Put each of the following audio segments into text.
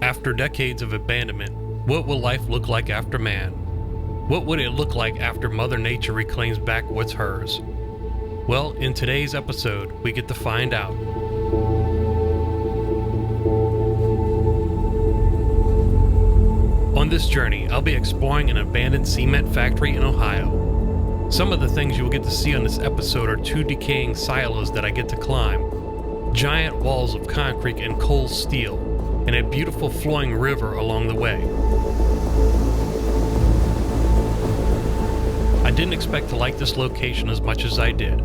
After decades of abandonment, what will life look like after man? What would it look like after Mother Nature reclaims back what's hers? Well, in today's episode, we get to find out. On this journey, I'll be exploring an abandoned cement factory in Ohio. Some of the things you will get to see on this episode are 2 decaying silos that I get to climb, giant walls of concrete and cold steel, and a beautiful flowing river along the way. I didn't expect to like this location as much as I did,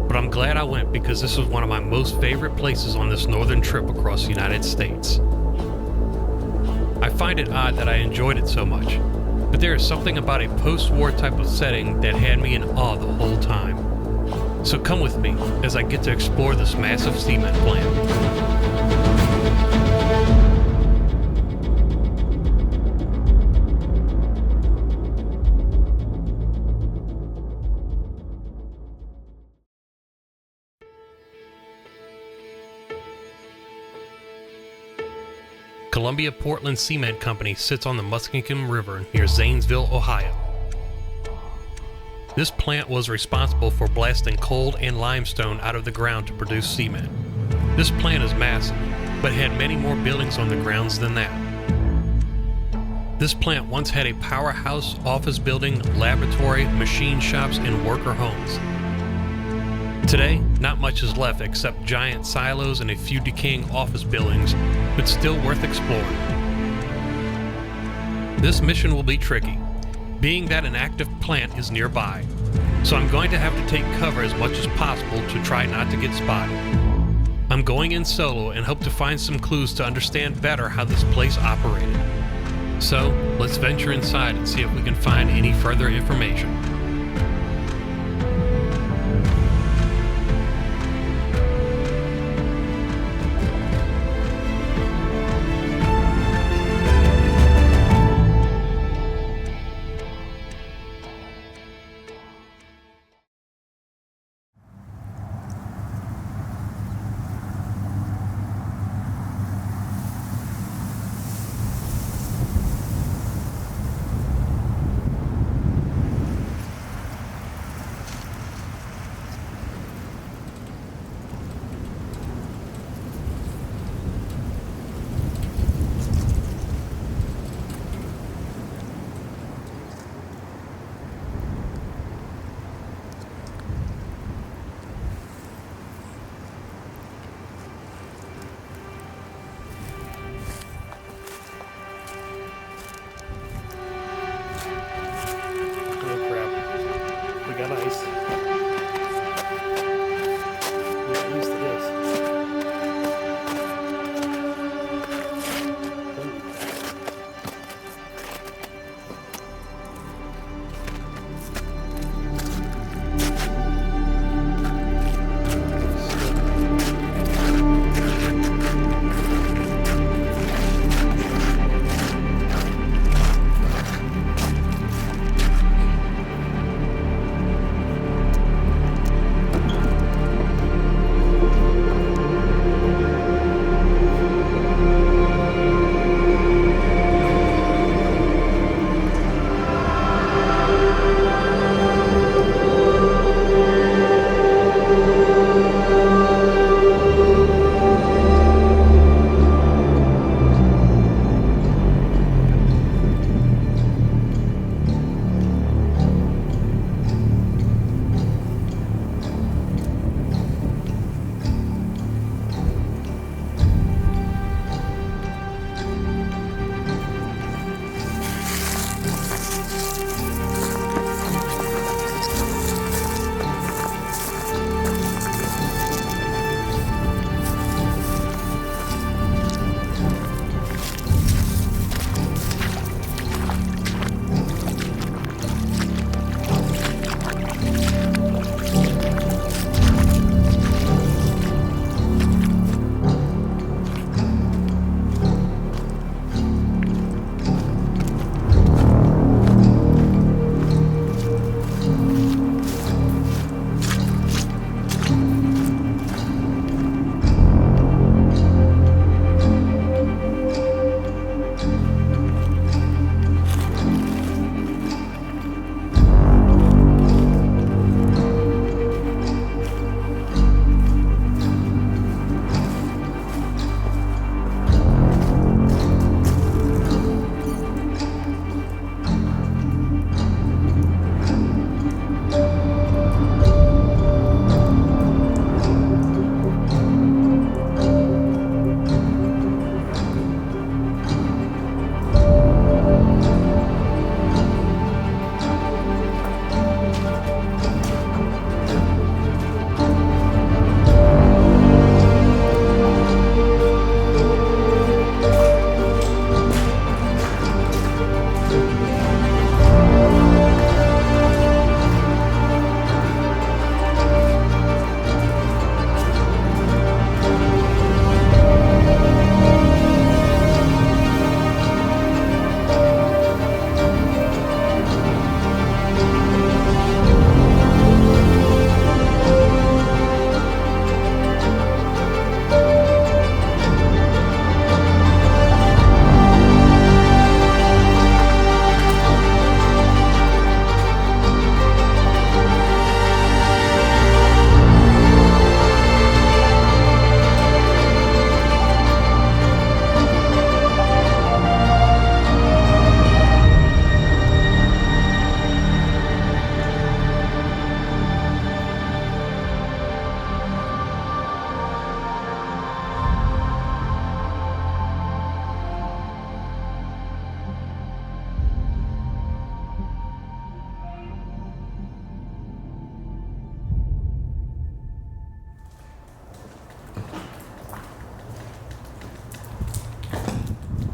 but I'm glad I went because this was one of my most favorite places on this northern trip across the United States. I find it odd that I enjoyed it so much, but there is something about a post-war type of setting that had me in awe the whole time. So come with me as I get to explore this massive cement plant. Columbia Portland Cement Company sits on the Muskingum River near Zanesville, Ohio. This plant was responsible for blasting coal and limestone out of the ground to produce cement. This plant is massive, but had many more buildings on the grounds than that. This plant once had a powerhouse, office building, laboratory, machine shops, and worker homes. Today, not much is left except giant silos and a few decaying office buildings, but still worth exploring. This mission will be tricky, being that an active plant is nearby, so I'm going to have to take cover as much as possible to try not to get spotted. I'm going in solo and hope to find some clues to understand better how this place operated. So, let's venture inside and see if we can find any further information. Got ice. We're not used to this.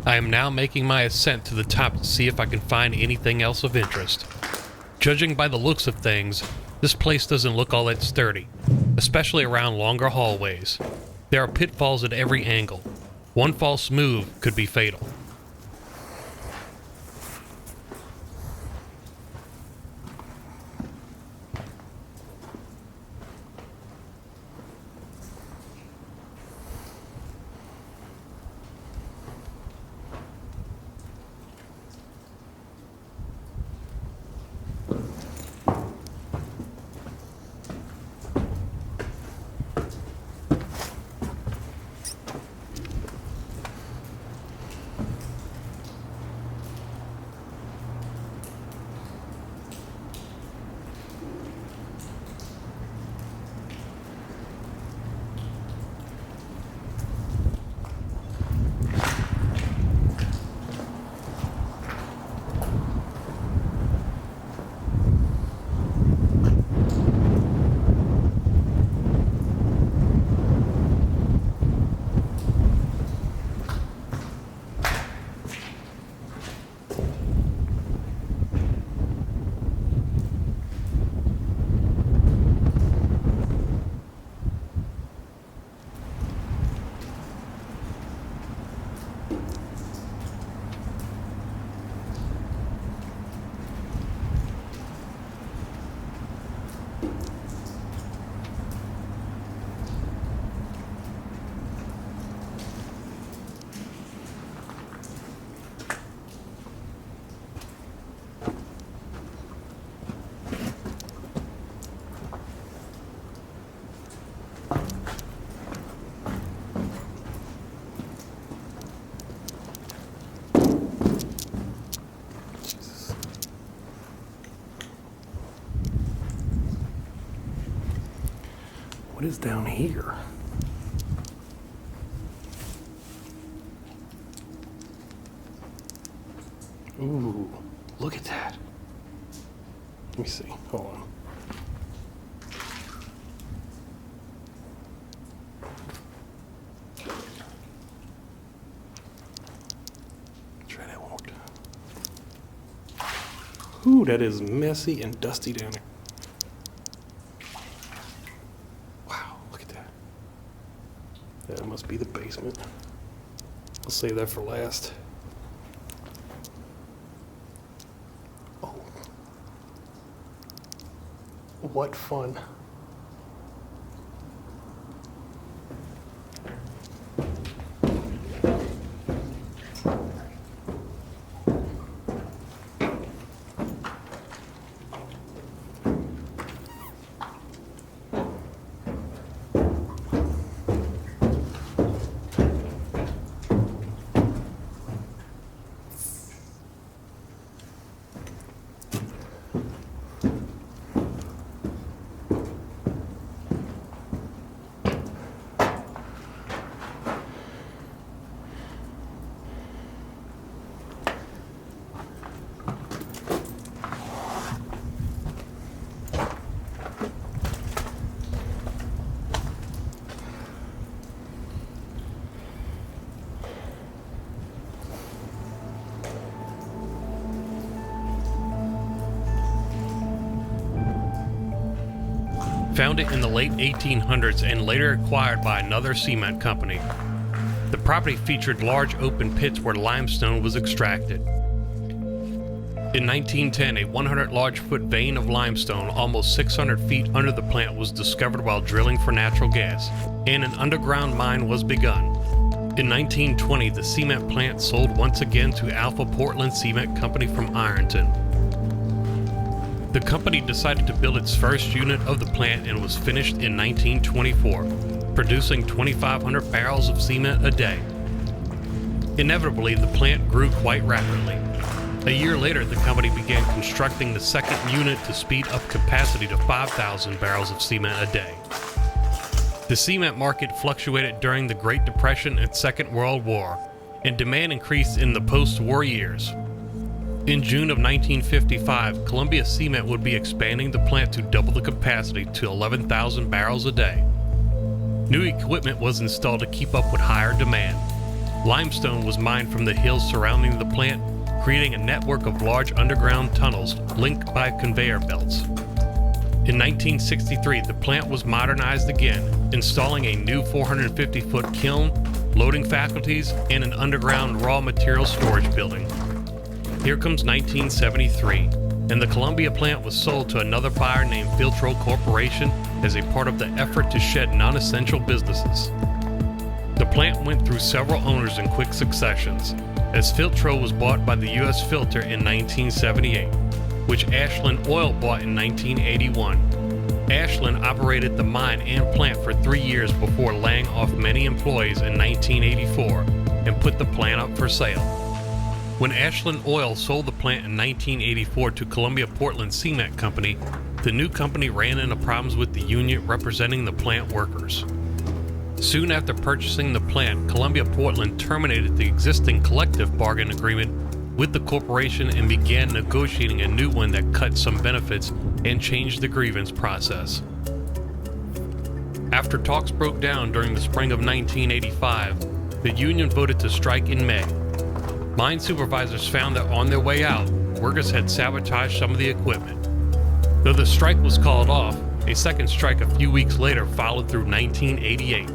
I am now making my ascent to the top to see if I can find anything else of interest. Judging by the looks of things, this place doesn't look all that sturdy, especially around longer hallways. There are pitfalls at every angle. One false move could be fatal. What is down here? Ooh, look at that. Let me see. Hold on. Try that one more time. Ooh, that is messy and dusty down there. That must be the basement. I'll save that for last. Oh. What fun. Founded in the late 1800s and later acquired by another cement company. The property featured large open pits where limestone was extracted. In 1910, a 100 large foot vein of limestone almost 600 feet under the plant was discovered while drilling for natural gas, and an underground mine was begun. In 1920, the cement plant sold once again to Alpha Portland Cement Company from Ironton. The company decided to build its first unit of the plant and was finished in 1924, producing 2,500 barrels of cement a day. Inevitably, the plant grew quite rapidly. A year later, the company began constructing the second unit to speed up capacity to 5,000 barrels of cement a day. The cement market fluctuated during the Great Depression and Second World War, and demand increased in the post-war years. In June of 1955, Columbia Cement would be expanding the plant to double the capacity to 11,000 barrels a day. New equipment was installed to keep up with higher demand. Limestone was mined from the hills surrounding the plant, creating a network of large underground tunnels linked by conveyor belts. In 1963, the plant was modernized again, installing a new 450-foot kiln, loading faculties, and an underground raw material storage building. Here comes 1973, and the Columbia plant was sold to another buyer named Filtro Corporation as a part of the effort to shed non-essential businesses. The plant went through several owners in quick successions, as Filtro was bought by the U.S. Filter in 1978, which Ashland Oil bought in 1981. Ashland operated the mine and plant for 3 years before laying off many employees in 1984 and put the plant up for sale. When Ashland Oil sold the plant in 1984 to Columbia Portland Cement Company, the new company ran into problems with the union representing the plant workers. Soon after purchasing the plant, Columbia Portland terminated the existing collective bargain agreement with the corporation and began negotiating a new one that cut some benefits and changed the grievance process. After talks broke down during the spring of 1985, the union voted to strike in May. Mine supervisors found that on their way out, workers had sabotaged some of the equipment. Though the strike was called off, a second strike a few weeks later followed through 1988.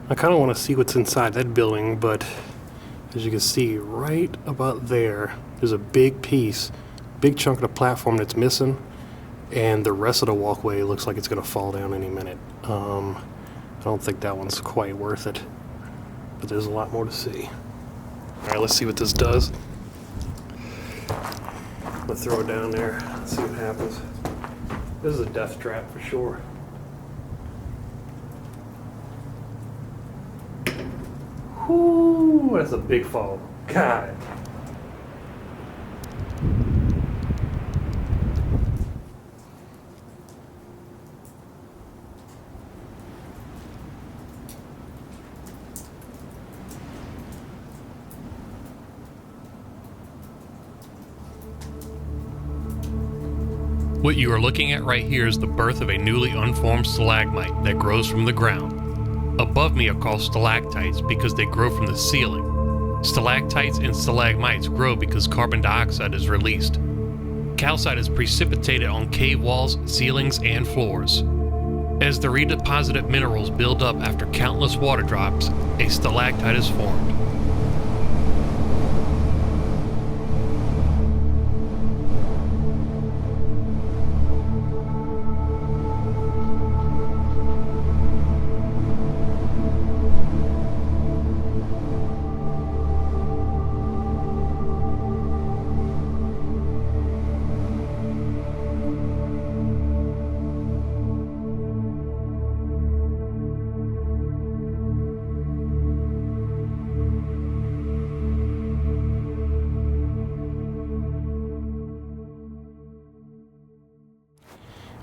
I kind of want to see what's inside that building, but as you can see right about there, there's a big piece, big chunk of the platform that's missing, and the rest of the walkway looks like it's going to fall down any minute. I don't think that one's quite worth it, but there's a lot more to see. All right, let's see what this does. Let's throw it down there, see what happens. This is a death trap for sure. Whoo, that's a big fall. God. What you are looking at right here is the birth of a newly unformed stalagmite that grows from the ground. Above me are called stalactites because they grow from the ceiling. Stalactites and stalagmites grow because carbon dioxide is released. Calcite is precipitated on cave walls, ceilings, and floors. As the redeposited minerals build up after countless water drops, a stalactite is formed.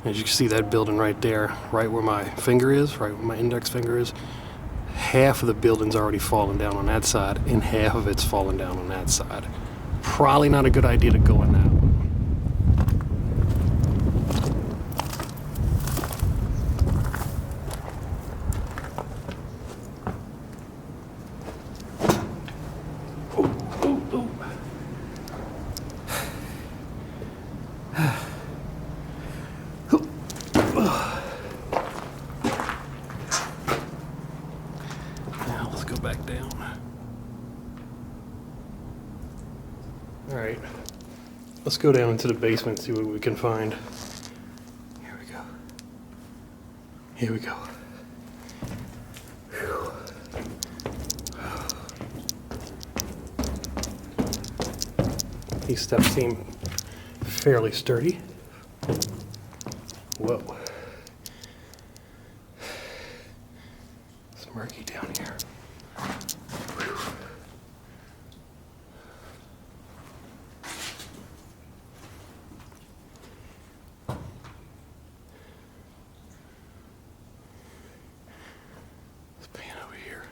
As you can see, that building right there, right where my finger is, right where my index finger is, half of the building's already fallen down on that side, and half of it's fallen down on that side. Probably not a good idea to go in that one. Now let's go back down. All right, let's go down into the basement and see what we can find. Here we go. Here we go. Whew. These steps seem fairly sturdy. Whoa. It's murky down here. Whew. Let's pan over here.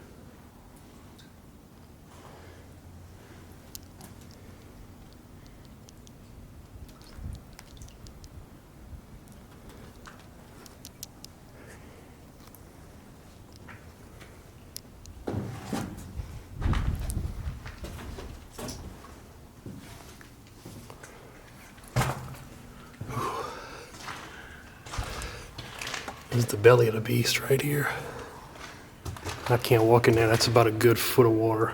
This is the belly of the beast right here. I can't walk in there. That's about a good foot of water.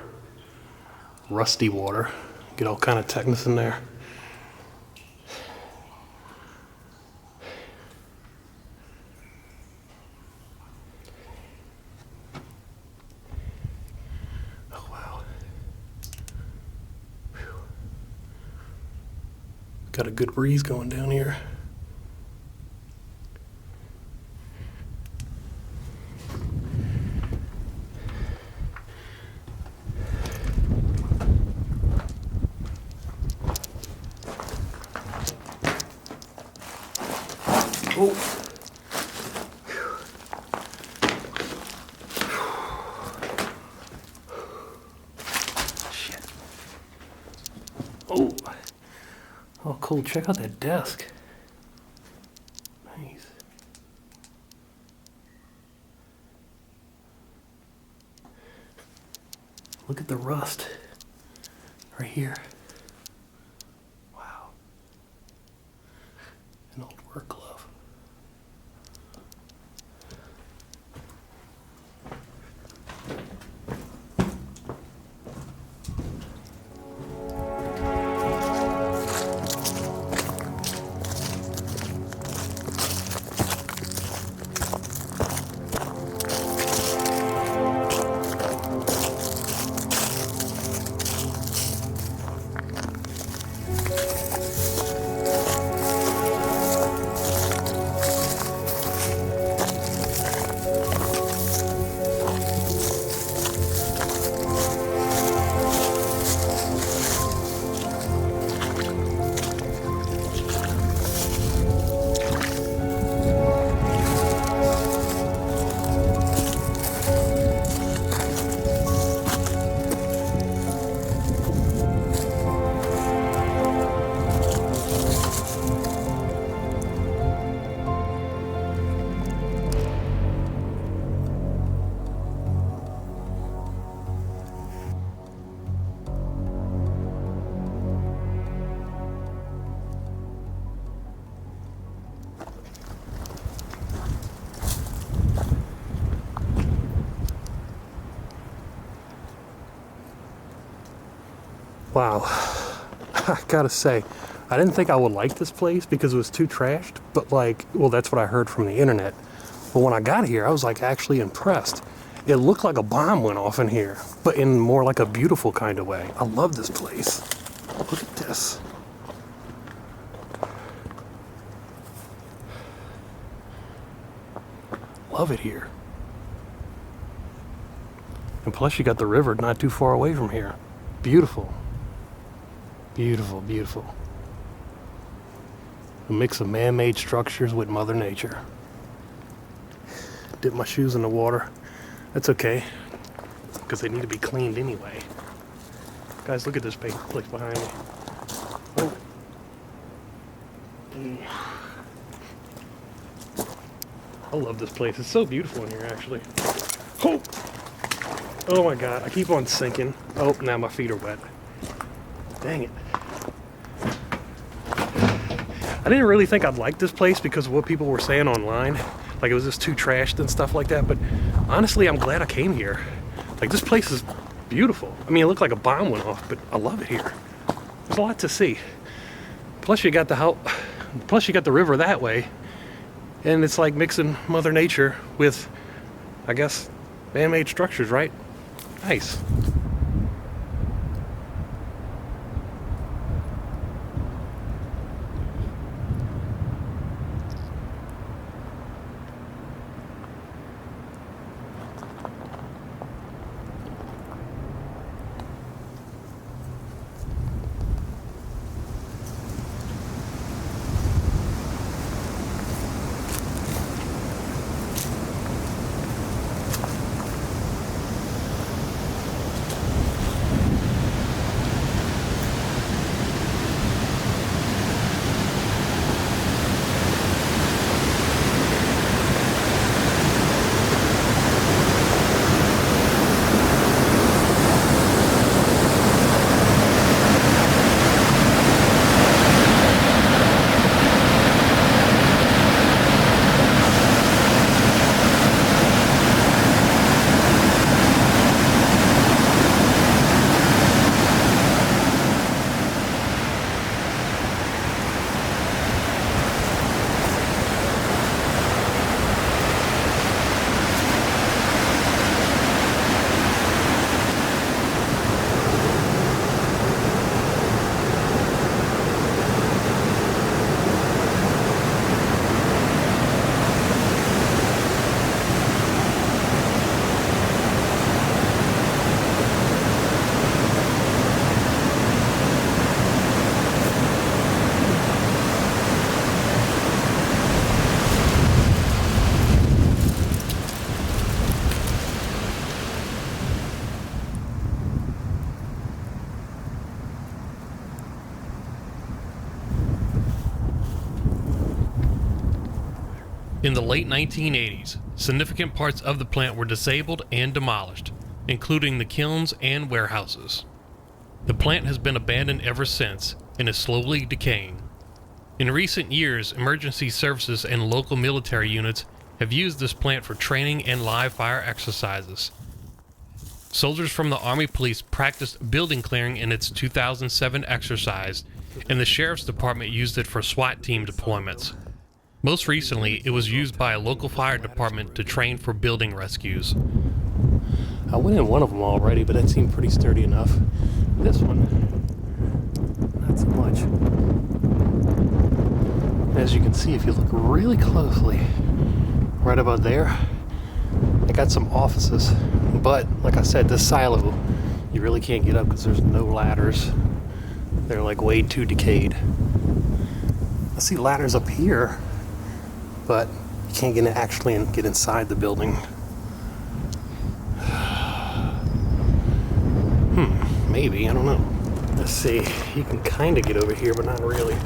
Rusty water. Get all kind of tetanus in there. Oh, wow. Whew. Got a good breeze going down here. Oh. Shit. Oh. Oh, cool. Check out that desk. Nice. Look at the rust right here. Wow. An old work glove. Wow, I gotta say, I didn't think I would like this place because it was too trashed, but like, well, that's what I heard from the internet. But when I got here, I was like actually impressed. It looked like a bomb went off in here, but in more like a beautiful kind of way. I love this place. Look at this. Love it here. And plus you got the river not too far away from here. Beautiful. Beautiful, beautiful. A mix of man-made structures with Mother Nature. Dip my shoes in the water. That's okay, because they need to be cleaned anyway. Guys, look at this place behind me. Oh. I love this place. It's so beautiful in here, actually. Oh! Oh my God, I keep on sinking. Oh, now my feet are wet. Dang it. I didn't really think I'd like this place because of what people were saying online. Like it was just too trashed and stuff like that. But honestly, I'm glad I came here. Like this place is beautiful. I mean, it looked like a bomb went off, but I love it here. There's a lot to see. Plus you got the river that way. And it's like mixing Mother Nature with, I guess, man-made structures, right? Nice. In the late 1980s, significant parts of the plant were disabled and demolished, including the kilns and warehouses. The plant has been abandoned ever since and is slowly decaying. In recent years, emergency services and local military units have used this plant for training and live fire exercises. Soldiers from the Army Police practiced building clearing in its 2007 exercise, and the Sheriff's Department used it for SWAT team deployments. Most recently, it was used by a local fire department to train for building rescues. I went in one of them already, but that seemed pretty sturdy enough. This one, not so much. As you can see, if you look really closely, right about there, I got some offices. But, like I said, this silo, you really can't get up because there's no ladders. They're like way too decayed. I see ladders up here, but you can't get inside the building. Maybe, I don't know. Let's see, you can kind of get over here, but not really.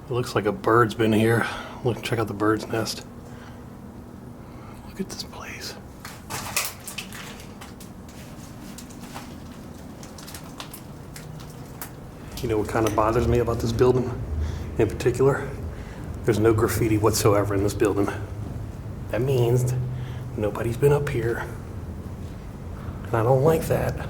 It looks like a bird's been here. Look, check out the bird's nest. Look at this place. You know what kind of bothers me about this building in particular? There's no graffiti whatsoever in this building. That means nobody's been up here. And I don't like that.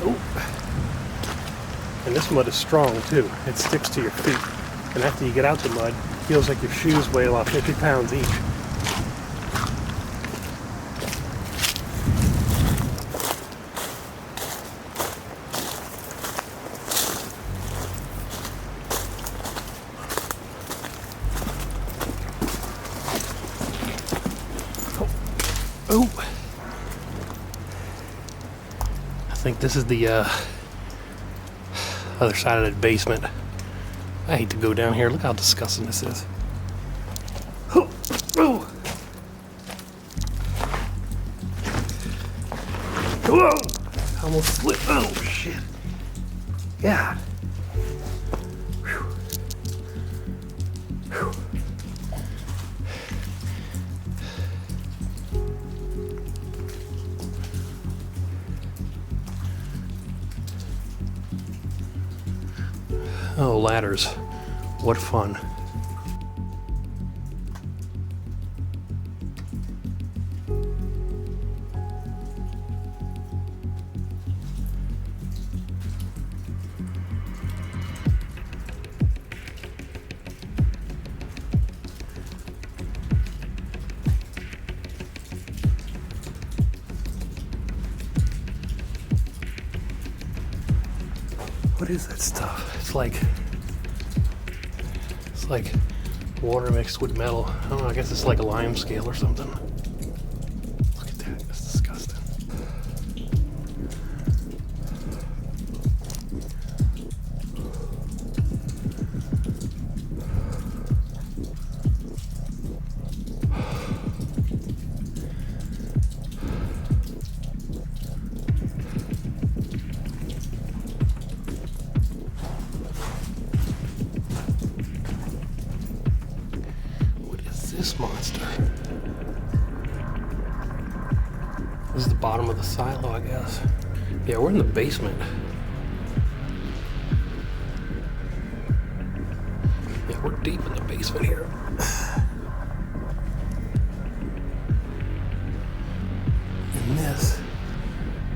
Oh. And this mud is strong too. It sticks to your feet. And after you get out the mud, it feels like your shoes weigh about 50 pounds each. Oh, I think this is the other side of the basement. I hate to go down here. Look how disgusting this is. Oh, oh. Whoa! I almost slipped. Oh, shit. Yeah. Whew. Whew. Oh, ladders. What fun. What is that stuff? It's like water mixed with metal. I don't know, I guess it's like a lime scale or something. Look at that, that's disgusting. This monster. This is the bottom of the silo, I guess. Yeah, we're in the basement. Yeah, we're deep in the basement here. And this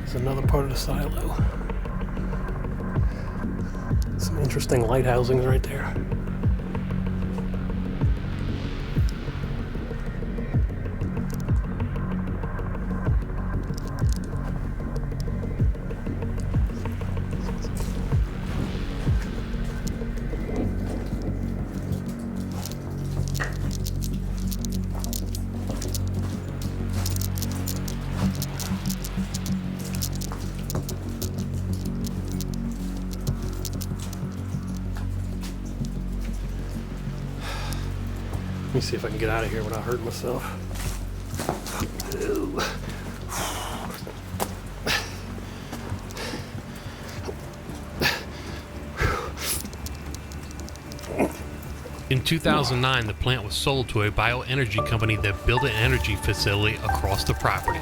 is another part of the silo. Some interesting light housings right there. Let me see if I can get out of here without hurting myself. Ew. In 2009, the plant was sold to a bioenergy company that built an energy facility across the property.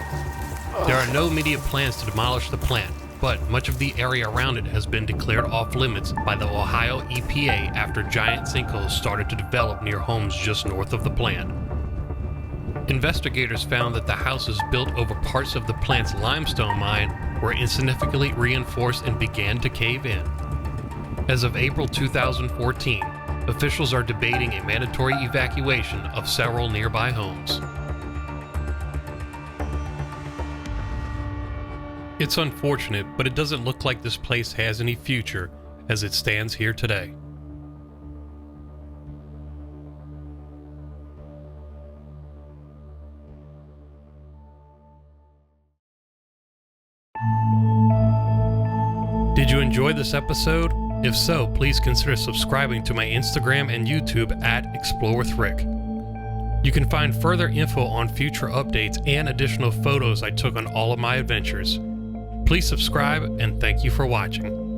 There are no immediate plans to demolish the plant, but much of the area around it has been declared off limits by the Ohio EPA after giant sinkholes started to develop near homes just north of the plant. Investigators found that the houses built over parts of the plant's limestone mine were insignificantly reinforced and began to cave in. As of April 2014, officials are debating a mandatory evacuation of several nearby homes. It's unfortunate, but it doesn't look like this place has any future as it stands here today. Did you enjoy this episode? If so, please consider subscribing to my Instagram and YouTube at Explore with Rick. You can find further info on future updates and additional photos I took on all of my adventures. Please subscribe and thank you for watching.